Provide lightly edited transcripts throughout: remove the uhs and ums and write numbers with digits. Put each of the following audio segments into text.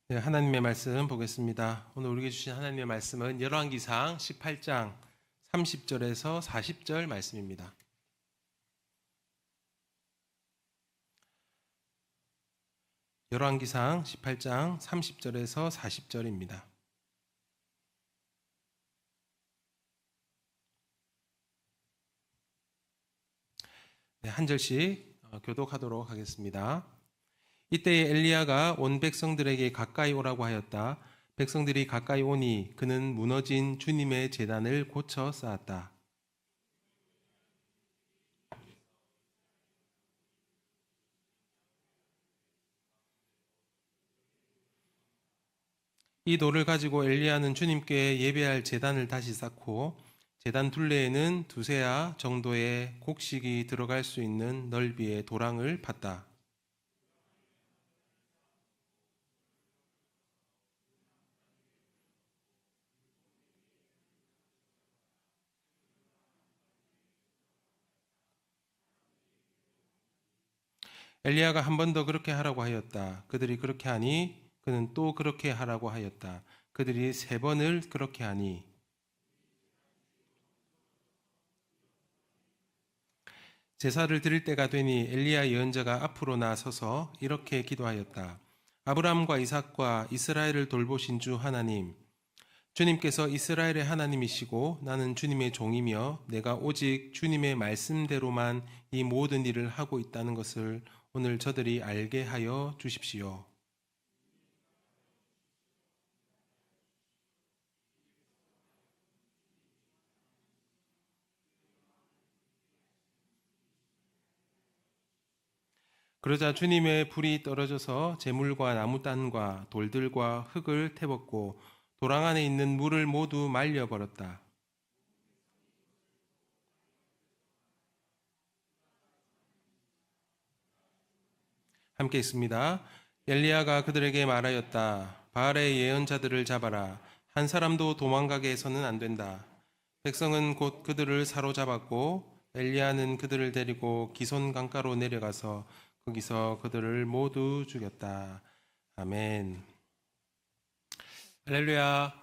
네, 하나님의 말씀 보겠습니다. 오늘 우리에게 주신 하나님의 말씀은 열왕기상 18장 30절에서 40절 말씀입니다. 열왕기상 18장 30절에서 40절입니다. 네, 한 절씩 교독하도록 하겠습니다. 이때에 엘리야가 온 백성들에게 가까이 오라고 하였다. 백성들이 가까이 오니 그는 무너진 주님의 제단을 고쳐 쌓았다. 이 돌을 가지고 엘리야는 주님께 예배할 제단을 다시 쌓고 제단 둘레에는 두세아 정도의 곡식이 들어갈 수 있는 넓이의 도랑을 팠다. 엘리야가 한 번 더 그렇게 하라고 하였다. 그들이 그렇게 하니 그는 또 그렇게 하라고 하였다. 그들이 세 번을 그렇게 하니 제사를 드릴 때가 되니 엘리야 예언자가 앞으로 나서서 이렇게 기도하였다. 아브라함과 이삭과 이스라엘을 돌보신 주 하나님, 주님께서 이스라엘의 하나님이시고 나는 주님의 종이며 내가 오직 주님의 말씀대로만 이 모든 일을 하고 있다는 것을 오늘 저들이 알게 하여 주십시오. 그러자 주님의 불이 떨어져서 재물과 나무단과 돌들과 흙을 태웠고 도랑 안에 있는 물을 모두 말려버렸다. 함께 있습니다. 엘리야가 그들에게 말하였다. 바알의 예언자들을 잡아라. 한 사람도 도망가게 해서는 안 된다. 백성은 곧 그들을 사로잡았고 엘리야는 그들을 데리고 기손 강가로 내려가서 거기서 그들을 모두 죽였다. 아멘. 할렐루야.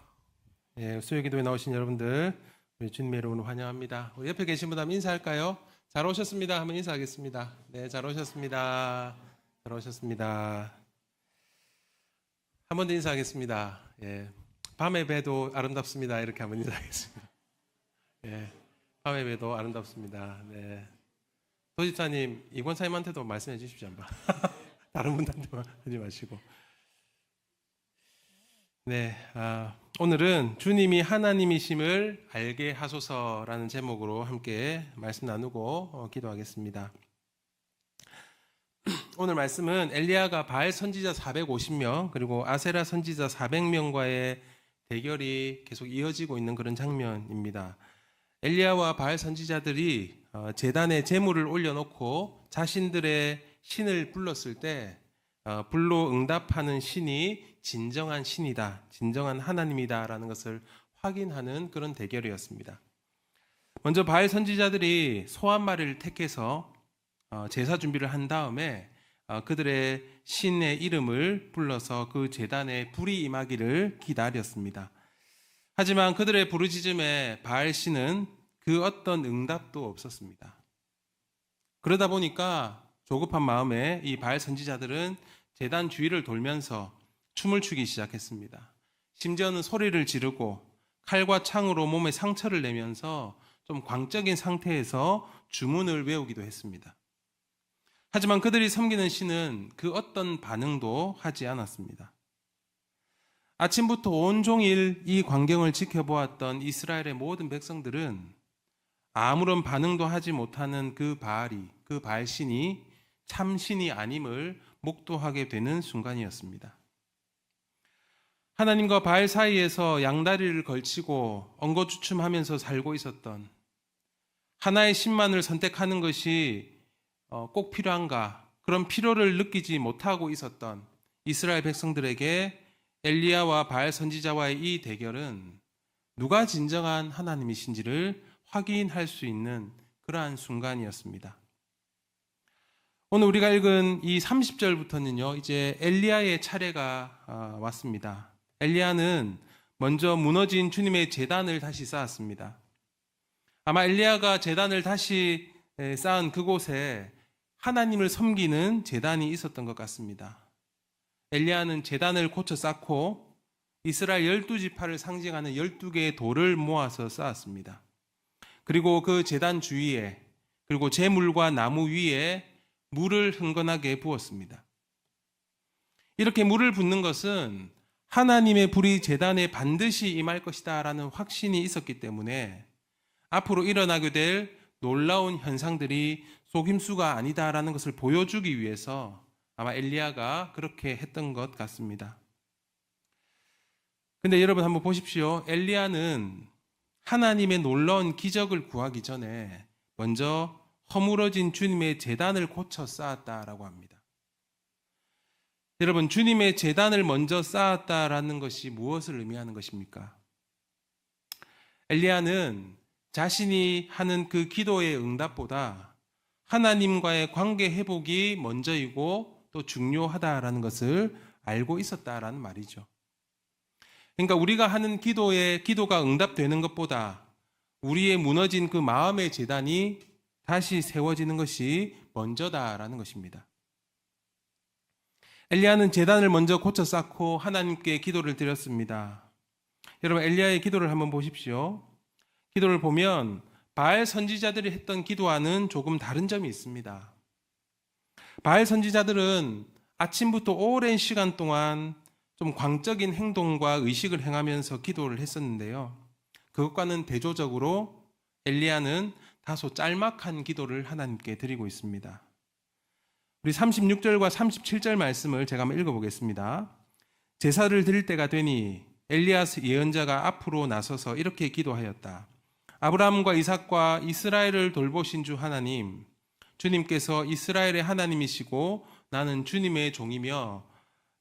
예, 수요기도에 나오신 여러분들 우리 주님의 이름으로 환영합니다. 우리 옆에 계신 분 한번 인사할까요? 잘 오셨습니다. 한번 인사하겠습니다. 네, 잘 오셨습니다. 잘 오셨습니다. 한 번 더 인사하겠습니다. 예, 밤의 배도 아름답습니다. 이렇게 한번 인사하겠습니다. 예, 밤의 배도 아름답습니다. 네. 도지사님, 이권사님한테도 말씀해 주십시오. 한번. 다른 분들한테만 하지 마시고. 네, 오늘은 주님이 하나님이심을 알게 하소서라는 제목으로 함께 말씀 나누고 기도하겠습니다. 오늘 말씀은 엘리야가 바알 선지자 450명 그리고 아세라 선지자 400명과의 대결이 계속 이어지고 있는 그런 장면입니다. 엘리야와 바알 선지자들이 제단에 제물을 올려놓고 자신들의 신을 불렀을 때 불로 응답하는 신이 진정한 신이다, 진정한 하나님이다라는 것을 확인하는 그런 대결이었습니다. 먼저 바알 선지자들이 소 한 마리를 택해서 제사 준비를 한 다음에 그들의 신의 이름을 불러서 그 제단에 불이 임하기를 기다렸습니다. 하지만 그들의 부르짖음에 바알 신은 그 어떤 응답도 없었습니다. 그러다 보니까 조급한 마음에 이 바알 선지자들은 제단 주위를 돌면서 춤을 추기 시작했습니다. 심지어는 소리를 지르고 칼과 창으로 몸에 상처를 내면서 좀 광적인 상태에서 주문을 외우기도 했습니다. 하지만 그들이 섬기는 신은 그 어떤 반응도 하지 않았습니다. 아침부터 온종일 이 광경을 지켜보았던 이스라엘의 모든 백성들은 아무런 반응도 하지 못하는 그 바알 신이 참신이 아님을 목도하게 되는 순간이었습니다. 하나님과 바알 사이에서 양다리를 걸치고 엉거주춤하면서 살고 있었던, 하나의 신만을 선택하는 것이 꼭 필요한가, 그런 필요를 느끼지 못하고 있었던 이스라엘 백성들에게 엘리야와 바알 선지자와의 이 대결은 누가 진정한 하나님이신지를 확인할 수 있는 그러한 순간이었습니다. 오늘 우리가 읽은 이 30절부터는요, 이제 엘리야의 차례가 왔습니다. 엘리야는 먼저 무너진 주님의 제단을 다시 쌓았습니다. 아마 엘리야가 제단을 다시 쌓은 그곳에 하나님을 섬기는 제단이 있었던 것 같습니다. 엘리야는 제단을 고쳐 쌓고 이스라엘 12지파를 상징하는 12개의 돌을 모아서 쌓았습니다. 그리고 그 제단 주위에, 그리고 제물과 나무 위에 물을 흥건하게 부었습니다. 이렇게 물을 붓는 것은 하나님의 불이 제단에 반드시 임할 것이다 라는 확신이 있었기 때문에 앞으로 일어나게 될 놀라운 현상들이 속임수가 아니다라는 것을 보여주기 위해서 아마 엘리야가 그렇게 했던 것 같습니다. 근데 여러분 한번 보십시오. 엘리야는 하나님의 놀라운 기적을 구하기 전에 먼저 허물어진 주님의 제단을 고쳐 쌓았다라고 합니다. 여러분, 주님의 제단을 먼저 쌓았다라는 것이 무엇을 의미하는 것입니까? 엘리야는 자신이 하는 그 기도의 응답보다 하나님과의 관계 회복이 먼저이고 또 중요하다라는 것을 알고 있었다라는 말이죠. 그러니까 우리가 하는 기도가 응답되는 것보다 우리의 무너진 그 마음의 제단이 다시 세워지는 것이 먼저다라는 것입니다. 엘리야는 제단을 먼저 고쳐 쌓고 하나님께 기도를 드렸습니다. 여러분, 엘리야의 기도를 한번 보십시오. 기도를 보면 바알 선지자들이 했던 기도와는 조금 다른 점이 있습니다. 바알 선지자들은 아침부터 오랜 시간 동안 좀 광적인 행동과 의식을 행하면서 기도를 했었는데요. 그것과는 대조적으로 엘리야는 다소 짤막한 기도를 하나님께 드리고 있습니다. 우리 36절과 37절 말씀을 제가 한번 읽어보겠습니다. 제사를 드릴 때가 되니 엘리야 예언자가 앞으로 나서서 이렇게 기도하였다. 아브라함과 이삭과 이스라엘을 돌보신 주 하나님, 주님께서 이스라엘의 하나님이시고 나는 주님의 종이며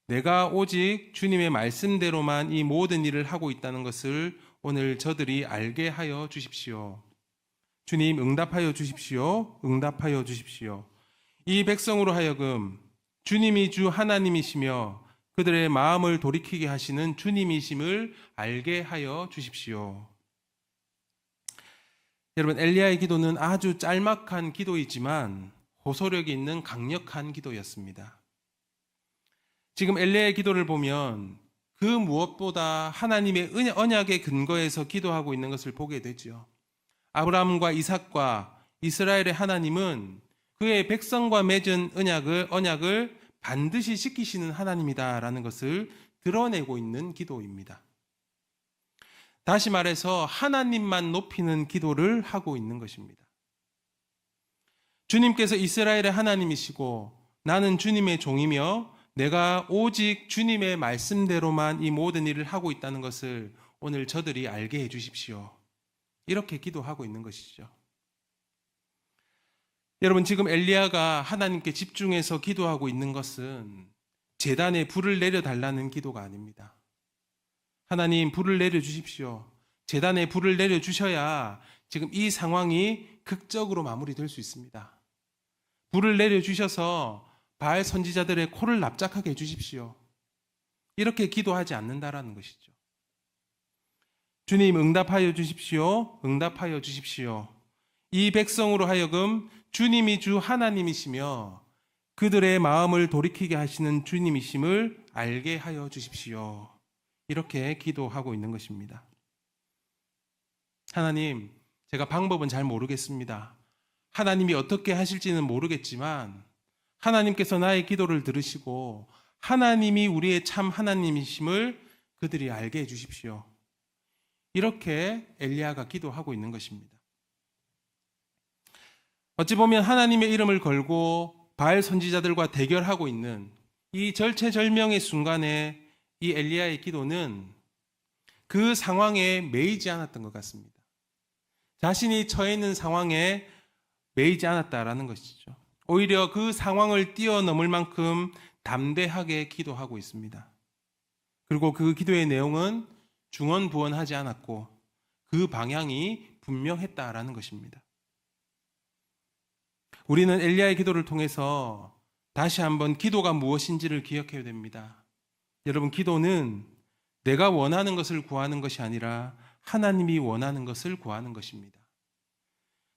내가 오직 주님의 말씀대로만 이 모든 일을 하고 있다는 것을 오늘 저들이 알게 하여 주십시오. 주님, 응답하여 주십시오. 응답하여 주십시오. 이 백성으로 하여금 주님이 주 하나님이시며 그들의 마음을 돌이키게 하시는 주님이심을 알게 하여 주십시오. 여러분, 엘리야의 기도는 아주 짤막한 기도이지만 호소력이 있는 강력한 기도였습니다. 지금 엘리야의 기도를 보면 그 무엇보다 하나님의 언약의 근거에서 기도하고 있는 것을 보게 되죠. 아브라함과 이삭과 이스라엘의 하나님은 그의 백성과 맺은 언약을 반드시 지키시는 하나님이다라는 것을 드러내고 있는 기도입니다. 다시 말해서 하나님만 높이는 기도를 하고 있는 것입니다. 주님께서 이스라엘의 하나님이시고 나는 주님의 종이며 내가 오직 주님의 말씀대로만 이 모든 일을 하고 있다는 것을 오늘 저들이 알게 해 주십시오. 이렇게 기도하고 있는 것이죠. 여러분, 지금 엘리야가 하나님께 집중해서 기도하고 있는 것은 제단에 불을 내려달라는 기도가 아닙니다. 하나님, 불을 내려주십시오. 제단에 불을 내려주셔야 지금 이 상황이 극적으로 마무리될 수 있습니다. 불을 내려주셔서 바알 선지자들의 코를 납작하게 해주십시오. 이렇게 기도하지 않는다라는 것이죠. 주님, 응답하여 주십시오. 응답하여 주십시오. 이 백성으로 하여금 주님이 주 하나님이시며 그들의 마음을 돌이키게 하시는 주님이심을 알게 하여 주십시오. 이렇게 기도하고 있는 것입니다. 하나님, 제가 방법은 잘 모르겠습니다. 하나님이 어떻게 하실지는 모르겠지만 하나님께서 나의 기도를 들으시고 하나님이 우리의 참 하나님이심을 그들이 알게 해주십시오. 이렇게 엘리야가 기도하고 있는 것입니다. 어찌 보면 하나님의 이름을 걸고 바알 선지자들과 대결하고 있는 이 절체절명의 순간에 이 엘리야의 기도는 그 상황에 매이지 않았던 것 같습니다. 자신이 처해 있는 상황에 매이지 않았다라는 것이죠. 오히려 그 상황을 뛰어넘을 만큼 담대하게 기도하고 있습니다. 그리고 그 기도의 내용은 중언부언하지 않았고 그 방향이 분명했다라는 것입니다. 우리는 엘리야의 기도를 통해서 다시 한번 기도가 무엇인지를 기억해야 됩니다. 여러분, 기도는 내가 원하는 것을 구하는 것이 아니라 하나님이 원하는 것을 구하는 것입니다.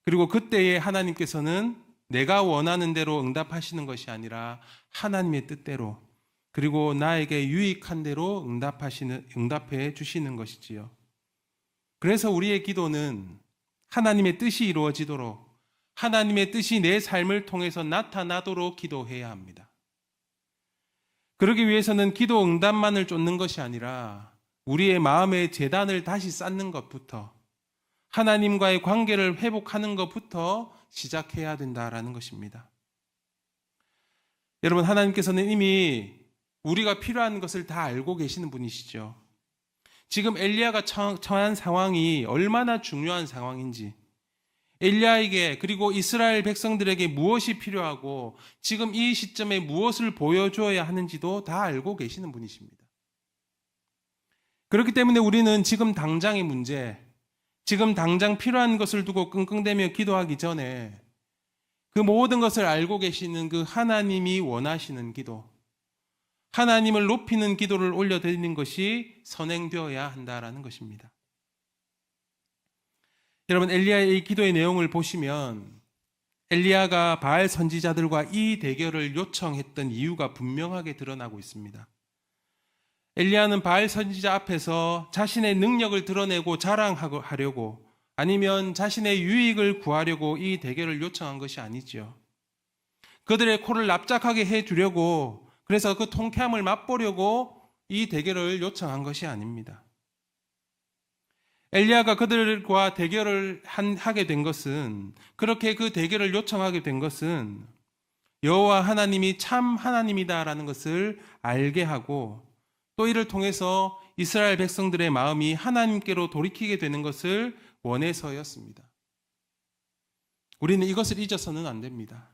그리고 그때에 하나님께서는 내가 원하는 대로 응답하시는 것이 아니라 하나님의 뜻대로, 그리고 나에게 유익한 대로 응답해 주시는 것이지요. 그래서 우리의 기도는 하나님의 뜻이 이루어지도록, 하나님의 뜻이 내 삶을 통해서 나타나도록 기도해야 합니다. 그러기 위해서는 기도 응답만을 쫓는 것이 아니라 우리의 마음의 재단을 다시 쌓는 것부터, 하나님과의 관계를 회복하는 것부터 시작해야 된다라는 것입니다. 여러분, 하나님께서는 이미 우리가 필요한 것을 다 알고 계시는 분이시죠. 지금 엘리야가 처한 상황이 얼마나 중요한 상황인지, 엘리야에게 그리고 이스라엘 백성들에게 무엇이 필요하고 지금 이 시점에 무엇을 보여줘야 하는지도 다 알고 계시는 분이십니다. 그렇기 때문에 우리는 지금 당장의 문제, 지금 당장 필요한 것을 두고 끙끙대며 기도하기 전에 그 모든 것을 알고 계시는 그 하나님이 원하시는 기도, 하나님을 높이는 기도를 올려드리는 것이 선행되어야 한다라는 것입니다. 여러분, 엘리야의 이 기도의 내용을 보시면 엘리야가 바알 선지자들과 이 대결을 요청했던 이유가 분명하게 드러나고 있습니다. 엘리야는 바알 선지자 앞에서 자신의 능력을 드러내고 자랑하려고, 아니면 자신의 유익을 구하려고 이 대결을 요청한 것이 아니죠. 그들의 코를 납작하게 해주려고, 그래서 그 통쾌함을 맛보려고 이 대결을 요청한 것이 아닙니다. 엘리야가 그들과 대결을 하게 된 것은, 그렇게 그 대결을 요청하게 된 것은 여호와 하나님이 참 하나님이다라는 것을 알게 하고, 또 이를 통해서 이스라엘 백성들의 마음이 하나님께로 돌이키게 되는 것을 원해서였습니다. 우리는 이것을 잊어서는 안 됩니다.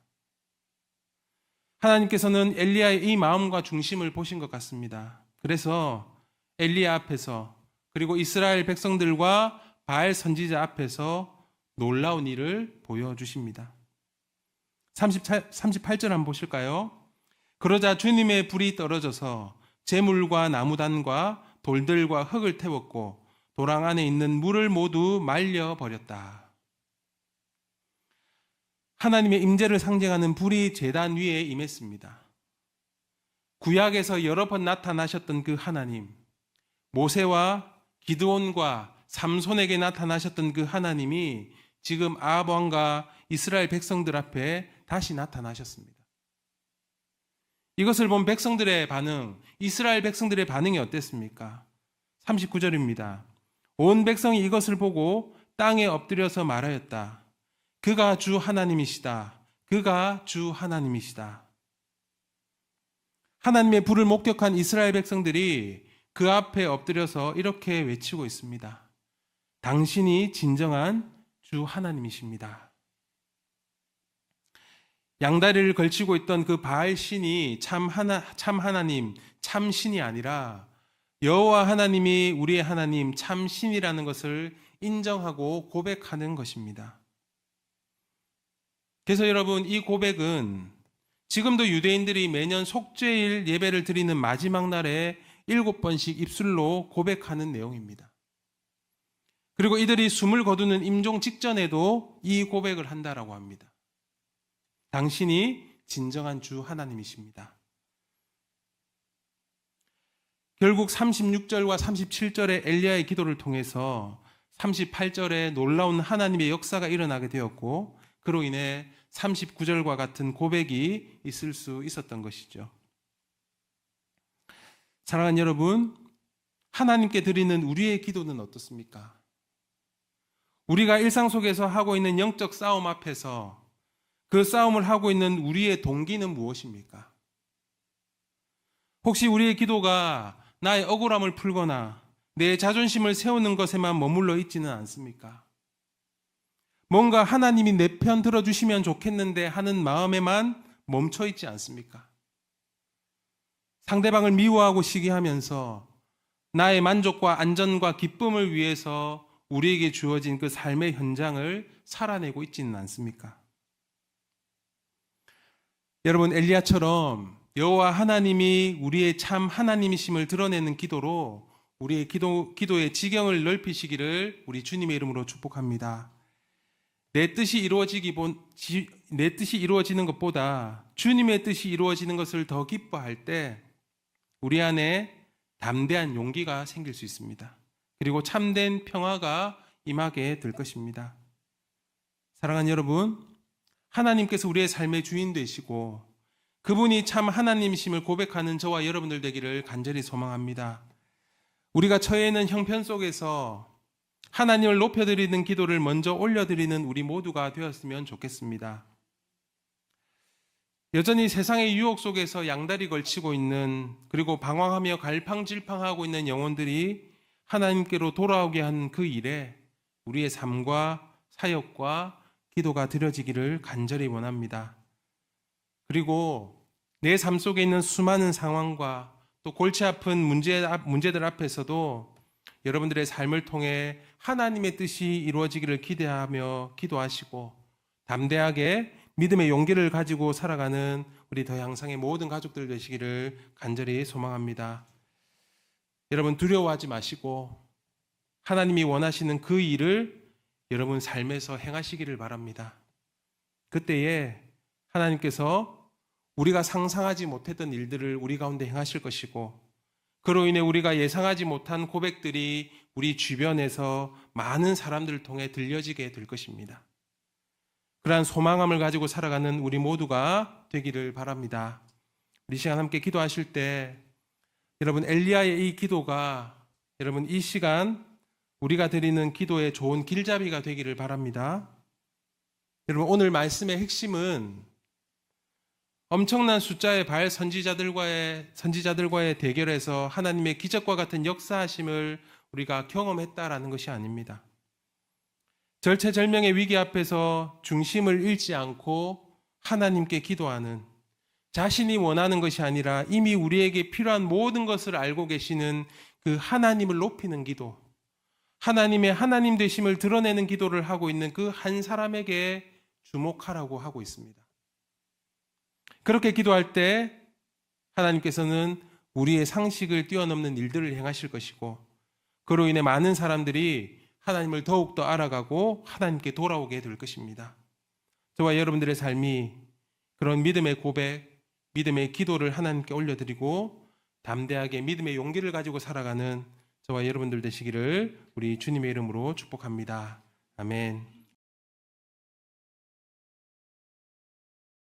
하나님께서는 엘리야의 이 마음과 중심을 보신 것 같습니다. 그래서 엘리야 앞에서, 그리고 이스라엘 백성들과 바알 선지자 앞에서 놀라운 일을 보여주십니다. 38절 한번 보실까요? 그러자 주님의 불이 떨어져서 재물과 나무단과 돌들과 흙을 태웠고 도랑 안에 있는 물을 모두 말려버렸다. 하나님의 임재를 상징하는 불이 제단 위에 임했습니다. 구약에서 여러 번 나타나셨던 그 하나님, 모세와 기드온과 삼손에게 나타나셨던 그 하나님이 지금 아합 왕과 이스라엘 백성들 앞에 다시 나타나셨습니다. 이것을 본 백성들의 반응, 이스라엘 백성들의 반응이 어땠습니까? 39절입니다. 온 백성이 이것을 보고 땅에 엎드려서 말하였다. 그가 주 하나님이시다. 그가 주 하나님이시다. 하나님의 불을 목격한 이스라엘 백성들이 그 앞에 엎드려서 이렇게 외치고 있습니다. 당신이 진정한 주 하나님이십니다. 양다리를 걸치고 있던 그 바알 신이 참 하나님, 참 신이 아니라 여호와 하나님이 우리의 하나님, 참 신이라는 것을 인정하고 고백하는 것입니다. 그래서 여러분, 이 고백은 지금도 유대인들이 매년 속죄일 예배를 드리는 마지막 날에 7번씩 입술로 고백하는 내용입니다. 그리고 이들이 숨을 거두는 임종 직전에도 이 고백을 한다라고 합니다. 당신이 진정한 주 하나님이십니다. 결국 36절과 37절의 엘리야의 기도를 통해서 38절에 놀라운 하나님의 역사가 일어나게 되었고, 그로 인해 39절과 같은 고백이 있을 수 있었던 것이죠. 사랑하는 여러분, 하나님께 드리는 우리의 기도는 어떻습니까? 우리가 일상 속에서 하고 있는 영적 싸움 앞에서 그 싸움을 하고 있는 우리의 동기는 무엇입니까? 혹시 우리의 기도가 나의 억울함을 풀거나 내 자존심을 세우는 것에만 머물러 있지는 않습니까? 뭔가 하나님이 내 편 들어주시면 좋겠는데 하는 마음에만 멈춰 있지 않습니까? 상대방을 미워하고 시기하면서 나의 만족과 안전과 기쁨을 위해서 우리에게 주어진 그 삶의 현장을 살아내고 있지는 않습니까? 여러분, 엘리야처럼 여호와 하나님이 우리의 참 하나님이심을 드러내는 기도로 우리의 기도의 지경을 넓히시기를 우리 주님의 이름으로 축복합니다. 내 뜻이 이루어지는 것보다 주님의 뜻이 이루어지는 것을 더 기뻐할 때 우리 안에 담대한 용기가 생길 수 있습니다. 그리고 참된 평화가 임하게 될 것입니다. 사랑하는 여러분, 하나님께서 우리의 삶의 주인 되시고 그분이 참 하나님이심을 고백하는 저와 여러분들 되기를 간절히 소망합니다. 우리가 처해 있는 형편 속에서 하나님을 높여드리는 기도를 먼저 올려드리는 우리 모두가 되었으면 좋겠습니다. 여전히 세상의 유혹 속에서 양다리 걸치고 있는, 그리고 방황하며 갈팡질팡하고 있는 영혼들이 하나님께로 돌아오게 한 그 일에 우리의 삶과 사역과 기도가 드려지기를 간절히 원합니다. 그리고 내 삶 속에 있는 수많은 상황과 또 골치 아픈 문제들 앞에서도 여러분들의 삶을 통해 하나님의 뜻이 이루어지기를 기대하며 기도하시고 담대하게 믿음의 용기를 가지고 살아가는 우리 더 양상의 모든 가족들 되시기를 간절히 소망합니다. 여러분, 두려워하지 마시고 하나님이 원하시는 그 일을 여러분 삶에서 행하시기를 바랍니다. 그때에 하나님께서 우리가 상상하지 못했던 일들을 우리 가운데 행하실 것이고, 그로 인해 우리가 예상하지 못한 고백들이 우리 주변에서 많은 사람들을 통해 들려지게 될 것입니다. 그러한 소망함을 가지고 살아가는 우리 모두가 되기를 바랍니다. 우리 시간 함께 기도하실 때 여러분, 엘리야의 이 기도가 여러분 이 시간 우리가 드리는 기도의 좋은 길잡이가 되기를 바랍니다. 여러분, 오늘 말씀의 핵심은 엄청난 숫자의 바알 선지자들과의 대결에서 하나님의 기적과 같은 역사하심을 우리가 경험했다라는 것이 아닙니다. 절체절명의 위기 앞에서 중심을 잃지 않고 하나님께 기도하는, 자신이 원하는 것이 아니라 이미 우리에게 필요한 모든 것을 알고 계시는 그 하나님을 높이는 기도, 하나님의 하나님 되심을 드러내는 기도를 하고 있는 그 한 사람에게 주목하라고 하고 있습니다. 그렇게 기도할 때 하나님께서는 우리의 상식을 뛰어넘는 일들을 행하실 것이고, 그로 인해 많은 사람들이 하나님을 더욱더 알아가고 하나님께 돌아오게 될 것입니다. 저와 여러분들의 삶이 그런 믿음의 고백, 믿음의 기도를 하나님께 올려드리고 담대하게 믿음의 용기를 가지고 살아가는 저와 여러분들 되시기를 우리 주님의 이름으로 축복합니다. 아멘.